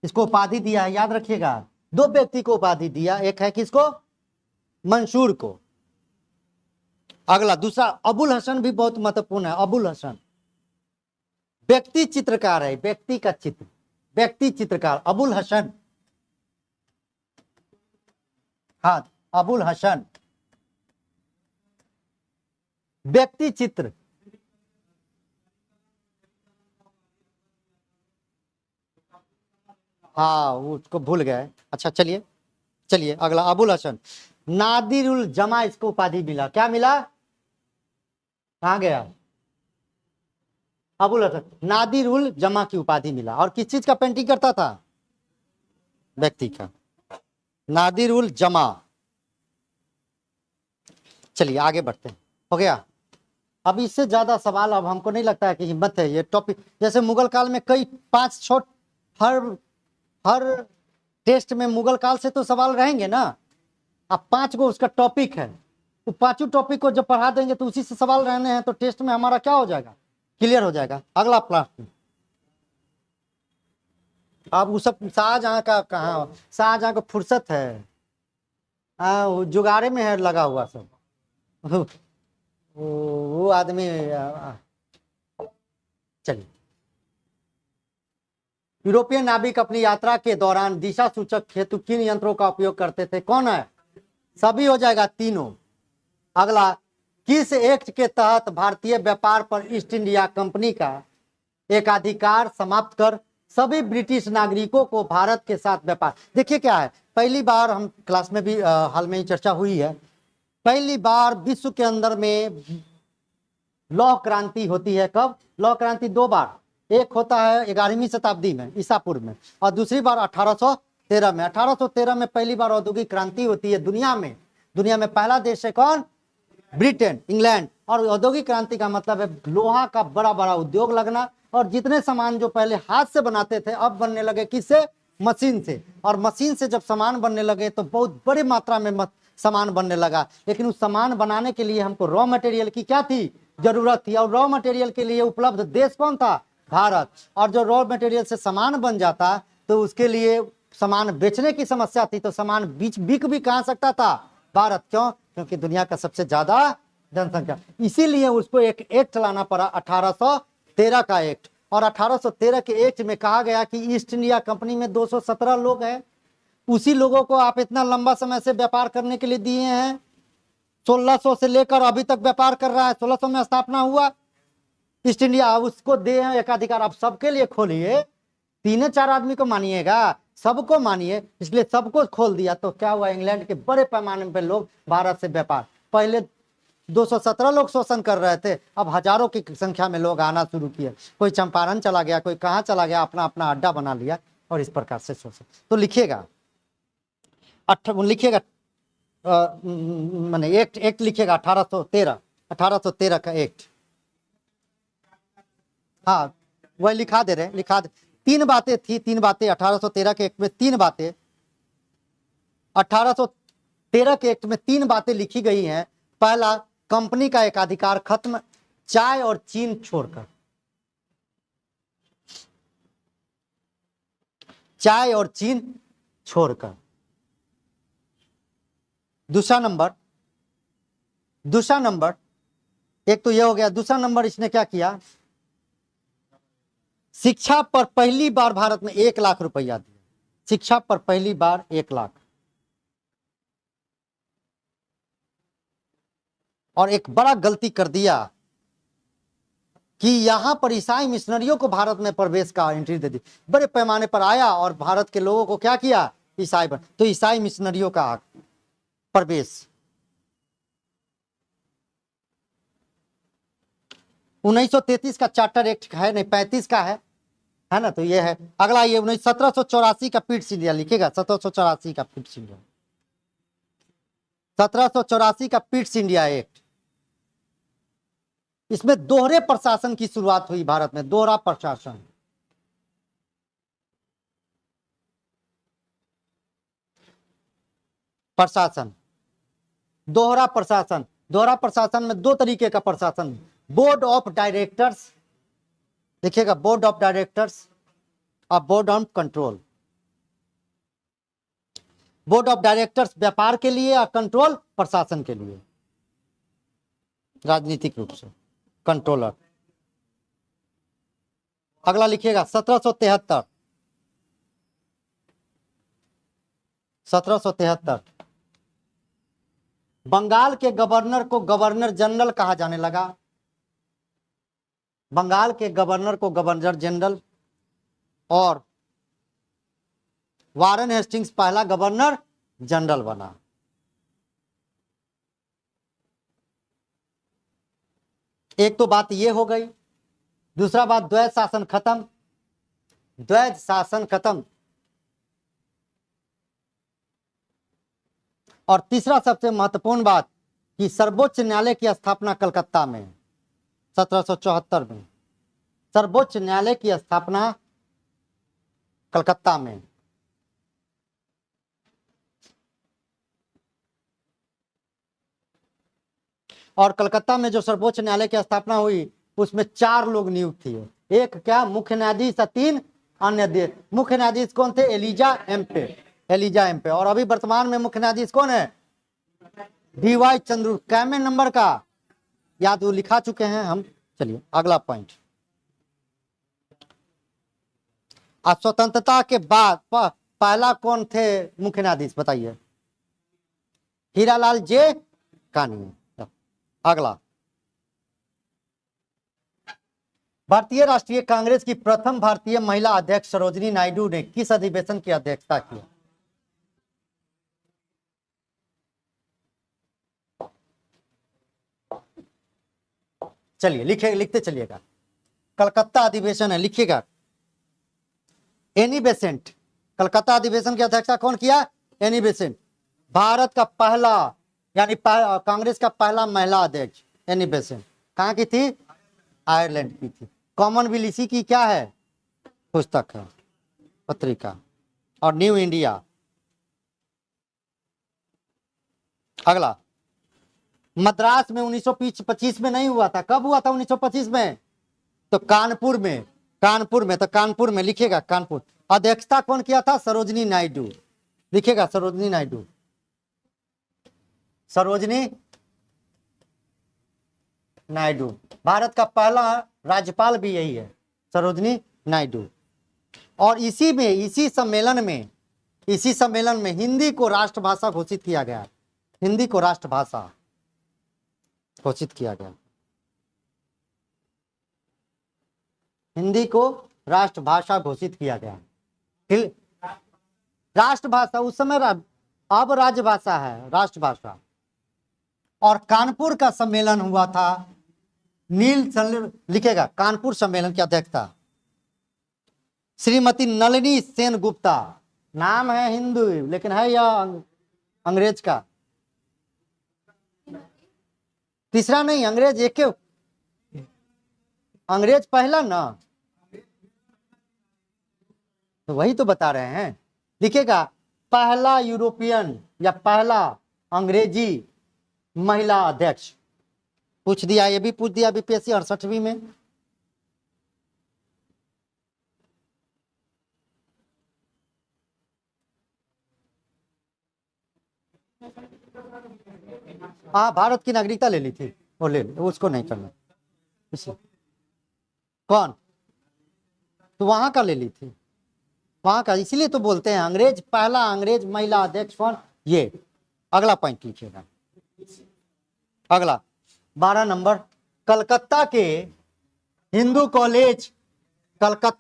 इसको उपाधि दिया है, याद रखिएगा। दो व्यक्ति को उपाधि दिया, एक है किसको, मंसूर को। अगला दूसरा अबुल हसन भी बहुत महत्वपूर्ण है। अबुल हसन व्यक्ति चित्रकार है, व्यक्ति का चित्र, व्यक्ति चित्रकार अबुल हसन। हाँ, अबुल हसन व्यक्ति चित्र। हाँ, उसको भूल गए। अच्छा चलिए चलिए अगला अबुल हसन। नादिरुल जमा इसको उपाधि मिला, क्या मिला, कहाँ गया, अबुल हसन नादिरुल जमा की उपाधि मिला। और किस चीज का पेंटिंग करता था, व्यक्ति का, नादिरुल जमा। चलिए आगे बढ़ते हैं, हो गया। अब इससे ज्यादा सवाल अब हमको नहीं लगता है कि हिम्मत है ये टॉपिक। जैसे मुगल काल में कई 5-6 हर टेस्ट में मुगल काल से तो सवाल रहेंगे ना। अब 5 गो उसका टॉपिक है, तो 5 टॉपिक को जब पढ़ा देंगे तो उसी से सवाल रहने हैं, तो टेस्ट में हमारा क्या हो जाएगा, क्लियर हो जाएगा। अगला प्रश्न, अब वो सब शाहजहां का कहाँ, शाहजहां को फुर्सत है, वो जुगाड़े में है लगा हुआ सब। वो आदमी चलिए। यूरोपीय नाविक अपनी यात्रा के दौरान दिशा सूचक हेतु किन यंत्रों का उपयोग करते थे, कौन है, सभी हो जाएगा, तीनों। अगला, किस एक्ट के तहत भारतीय व्यापार पर ईस्ट इंडिया कंपनी का एकाधिकार समाप्त कर सभी ब्रिटिश नागरिकों को भारत के साथ व्यापार। देखिए क्या है, पहली बार हम क्लास में भी हाल में ही चर्चा हुई है, पहली बार विश्व के अंदर में लौह क्रांति होती है। कब, लौह क्रांति 2 बार, एक होता है 11वीं शताब्दी में ईसापुर में, और दूसरी बार 1813 में। 1813 में पहली बार औद्योगिक क्रांति होती है दुनिया में। दुनिया में पहला देश है कौन, ब्रिटेन, इंग्लैंड। और औद्योगिक क्रांति का मतलब है लोहा का बड़ा बड़ा उद्योग लगना, और जितने सामान जो पहले हाथ से बनाते थे अब बनने लगे किससे, मशीन से। और मशीन से जब सामान बनने लगे तो बहुत बड़ी मात्रा में सामान बनने लगा। लेकिन उस सामान बनाने के लिए हमको रॉ मटेरियल की क्या थी, जरूरत थी। और रॉ मटेरियल के लिए उपलब्ध देश कौन था, भारत। और जो रॉ मटेरियल से सामान बन जाता तो उसके लिए सामान बेचने की समस्या थी, तो सामान बिक भी कहाँ सकता था, भारत। क्यों, क्योंकि दुनिया का सबसे ज्यादा जनसंख्या। इसीलिए उसको एक एक्ट लाना पड़ा, 1813 का एक्ट। और 1813 के एक्ट में कहा गया कि ईस्ट इंडिया कंपनी में 217 लोग हैं, उसी लोगों को आप इतना लंबा समय से व्यापार करने के लिए दिए हैं। 1600 से लेकर अभी तक व्यापार कर रहा है, 1600 में स्थापना हुआ ईस्ट इंडिया, उसको दे एकाधिकार। आप सबके लिए खोलिए, 3-4 आदमी को मानिएगा, सबको मानिए, इसलिए सबको खोल दिया। तो क्या हुआ, इंग्लैंड के बड़े पैमाने पर लोग भारत से व्यापार, पहले 217 लोग शोषण कर रहे थे, अब हजारों की संख्या में लोग आना शुरू किए। कोई चंपारण चला गया, कोई कहाँ चला गया, अपना अपना अड्डा बना लिया, और इस प्रकार से शोषण। तो लिखिएगा लिखिएगा मैंने एक्ट लिखिएगा 1813 का एक्ट। हाँ वही लिखा दे रहे, लिखा दे। 3 बातें थी, 3 बातें 1813 के एक्ट में, 3 बातें 1813 के एक्ट में 3 बातें लिखी गई हैं। पहला, कंपनी का एकाधिकार खत्म, चाय और चीन छोड़कर, चाय और चीन छोड़कर। दूसरा नंबर एक तो यह हो गया। दूसरा नंबर इसने क्या किया, शिक्षा पर पहली बार भारत में 1 लाख रुपया दिया, शिक्षा पर पहली बार 1 लाख। और एक बड़ा गलती कर दिया कि यहां पर ईसाई मिशनरियों को भारत में प्रवेश का एंट्री दे दी, बड़े पैमाने पर आया और भारत के लोगों को क्या किया, ईसाई बन। तो ईसाई मिशनरियों का प्रवेश 1933 का चार्टर एक्ट है, नहीं 35 का है ना। तो ये है अगला, ये 1784 का पिट्स इंडिया लिखेगा, 1784 का पिट्स इंडिया, 1784 का पिट्स इंडिया एक्ट। इसमें दोहरे प्रशासन की शुरुआत हुई भारत में, दोहरा प्रशासन। दोहरा प्रशासन में 2 तरीके का प्रशासन, बोर्ड ऑफ डायरेक्टर्स, देखिएगा बोर्ड ऑफ डायरेक्टर्स और board of control. Board of directors व्यापार के लिए और कंट्रोल प्रशासन के लिए, राजनीतिक रूप से कंट्रोलर। अगला लिखिएगा 1773। 1773 बंगाल के गवर्नर को गवर्नर जनरल कहा जाने लगा। बंगाल के गवर्नर को गवर्नर जनरल, और वारेन हेस्टिंग्स पहला गवर्नर जनरल बना। एक तो बात ये हो गई। दूसरा बात, द्वैध शासन खत्म। द्वैध शासन खत्म। और तीसरा सबसे महत्वपूर्ण बात कि सर्वोच्च न्यायालय की स्थापना कलकत्ता में 1774 में, सर्वोच्च न्यायालय की स्थापना कलकत्ता में। और कलकत्ता में जो सर्वोच्च न्यायालय की स्थापना हुई उसमें 4 लोग नियुक्त हुए। एक क्या, मुख्य न्यायाधीश, 3 अन्य मुख्य न्यायाधीश कौन थे? Elijah Impey, Elijah Impey. और अभी वर्तमान में मुख्य न्यायाधीश कौन है? डीवाई चंद्रू। कैमे नंबर का याद वो लिखा चुके हैं हम। चलिए अगला पॉइंट, स्वतंत्रता के बाद पहला कौन थे मुख्य न्यायाधीश बताइए? हीरालाल जे कानून। अगला, भारतीय राष्ट्रीय कांग्रेस की प्रथम भारतीय महिला अध्यक्ष सरोजिनी नायडू ने किस अधिवेशन की अध्यक्षता की? चलिए लिखते चलिएगा। कलकत्ता अधिवेशन है, लिखिएगा। Annie Besant. कलकत्ता अधिवेशन की अध्यक्षता कौन किया? Annie Besant. भारत का पहला यानी कांग्रेस का पहला महिला अध्यक्ष एनी बेसेंट। कहाँ की थी? आयरलैंड की थी। कॉमनवेल्थ इसी की क्या है? पुस्तक है, पत्रिका। और न्यू इंडिया। अगला, मद्रास में 1925 में नहीं हुआ था। कब हुआ था 1925 में? तो कानपुर में। कानपुर में, तो कानपुर में लिखिएगा, कानपुर। अध्यक्षता कौन किया था? सरोजिनी नायडू। लिखिएगा सरोजिनी नायडू। सरोजिनी नायडू। भारत का पहला राज्यपाल भी यही है, सरोजिनी नायडू। और इसी सम्मेलन में हिंदी को राष्ट्रभाषा घोषित किया गया। हिंदी को राष्ट्रभाषा घोषित किया गया। हिंदी को राष्ट्रभाषा घोषित किया गया। राष्ट्रभाषा उस समय, अब राजभाषा है, राष्ट्रभाषा। और कानपुर का सम्मेलन हुआ था, लिखेगा कानपुर सम्मेलन की अध्यक्षता श्रीमती नलिनी सेन गुप्ता। नाम है हिंदू लेकिन है यह अंग्रेज का। तीसरा नहीं, अंग्रेज एक, अंग्रेज पहला ना, तो वही तो बता रहे हैं। लिखेगा पहला यूरोपियन या पहला अंग्रेजी महिला अध्यक्ष। पूछ दिया, ये भी पूछ दिया बीपीएससी 68वीं में। हाँ, भारत की नागरिकता ले ली थी, वो ले ली, उसको नहीं करना। कौन? तो वहां का ले ली थी, वहां का। इसीलिए तो बोलते हैं अंग्रेज, पहला अंग्रेज महिला अध्यक्ष कौन? ये। अगला पॉइंट लिखिएगा। अगला 12 नंबर, कलकत्ता के हिंदू कॉलेज कलकत्ता,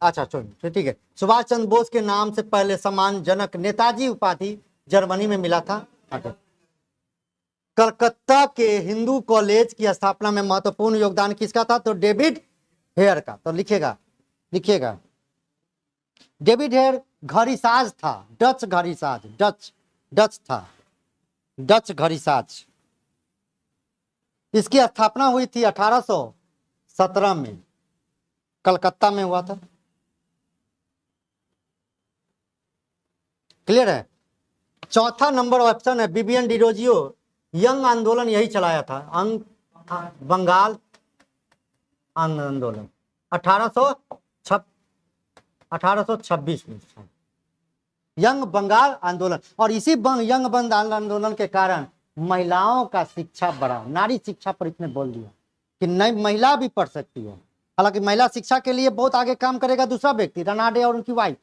अच्छा चलो ठीक है, सुभाष चंद्र बोस के नाम से पहले सम्मानजनक नेताजी उपाधि जर्मनी में मिला था। कलकत्ता के हिंदू कॉलेज की स्थापना में महत्वपूर्ण योगदान किसका था? तो डेविड हेयर का। तो लिखिएगा डेविड हेयर घड़ीसाज था, डच घड़ीसाज, डच था, डच घड़ीसाज। इसकी स्थापना हुई थी 1817 में, कलकत्ता में हुआ था। क्लियर है? चौथा नंबर ऑप्शन है विवियन डिरोजियो। यंग आंदोलन यही चलाया था, बंगाल आंदोलन 1826 में। यंग बंगाल आंदोलन। और इसी यंग बंगाल आंदोलन के कारण महिलाओं का शिक्षा बढ़ा। नारी शिक्षा पर इसने बोल दिया कि नहीं, महिला भी पढ़ सकती है। हालांकि महिला शिक्षा के लिए बहुत आगे काम करेगा दूसरा व्यक्ति, रनाडे और उनकी वाइफ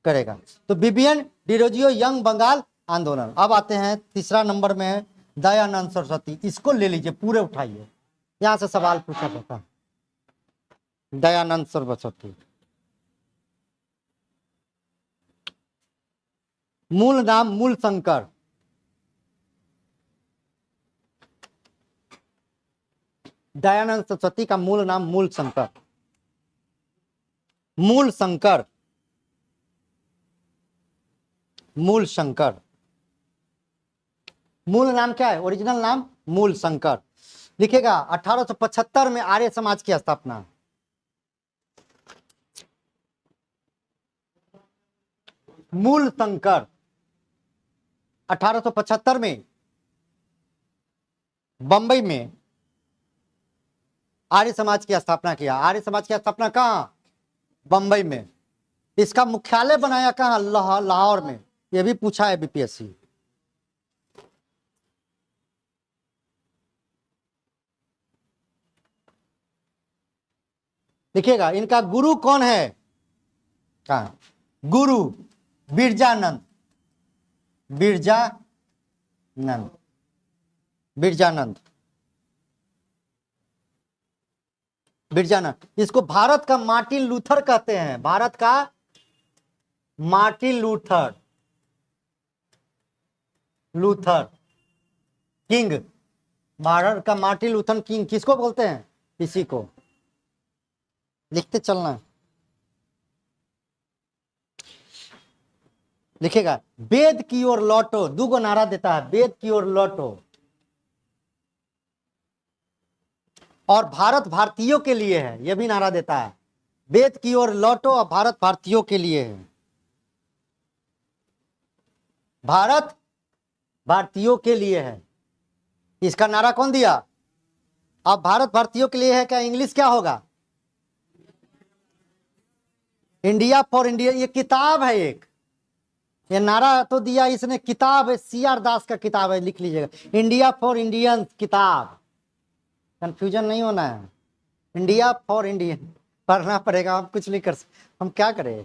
करेगा। तो विवियन डिरोजियो यंग बंगाल आंदोलन। अब आते हैं तीसरा नंबर में है दयानंद सरस्वती। इसको ले लीजिए, पूरे उठाइए, यहां से सवाल पूछा जाता है। दयानंद सरस्वती, मूल नाम मूल शंकर। दयानंद सरस्वती का मूल नाम मूल शंकर। मूल शंकर, मूल शंकर। मूल नाम क्या है? ओरिजिनल नाम मूल शंकर। लिखेगा 1875 में आर्य समाज की स्थापना। मूल शंकर 1875 में बंबई में आर्य समाज की स्थापना किया। आर्य समाज की स्थापना कहां? बंबई में। इसका मुख्यालय बनाया कहां? लाहौर में। यह भी पूछा है बीपीएससी। देखिएगा इनका गुरु कौन है? कहां? गुरु बिरजानंद। बिरजानंद, बिरजानंद, बिरजानंद। इसको भारत का मार्टिन लूथर कहते हैं। भारत का Martin Luther, Luther king. Bharat का मार्टिन लूथर किंग किसको बोलते हैं? इसी को लिखते चलना। लिखेगा वेद की ओर लौटो। दूगो नारा देता है, वेद की ओर लौटो और भारत भारतीयों के लिए है, यह भी नारा देता है। वेद की ओर लौटो और भारत भारतीयों के लिए है। भारत भारतीयों के लिए है, इसका नारा कौन दिया? अब भारत भारतीयों के लिए है क्या? इंग्लिश क्या होगा? India for India. ये किताब है एक, ये नारा तो दिया इसने, किताब है, CR दास का किताब है, लिख लीजिएगा। इंडिया फॉर इंडियंस किताब, कंफ्यूजन नहीं होना है। इंडिया फॉर इंडियन पढ़ना पड़ेगा, हम कुछ नहीं कर सकते, हम क्या करें।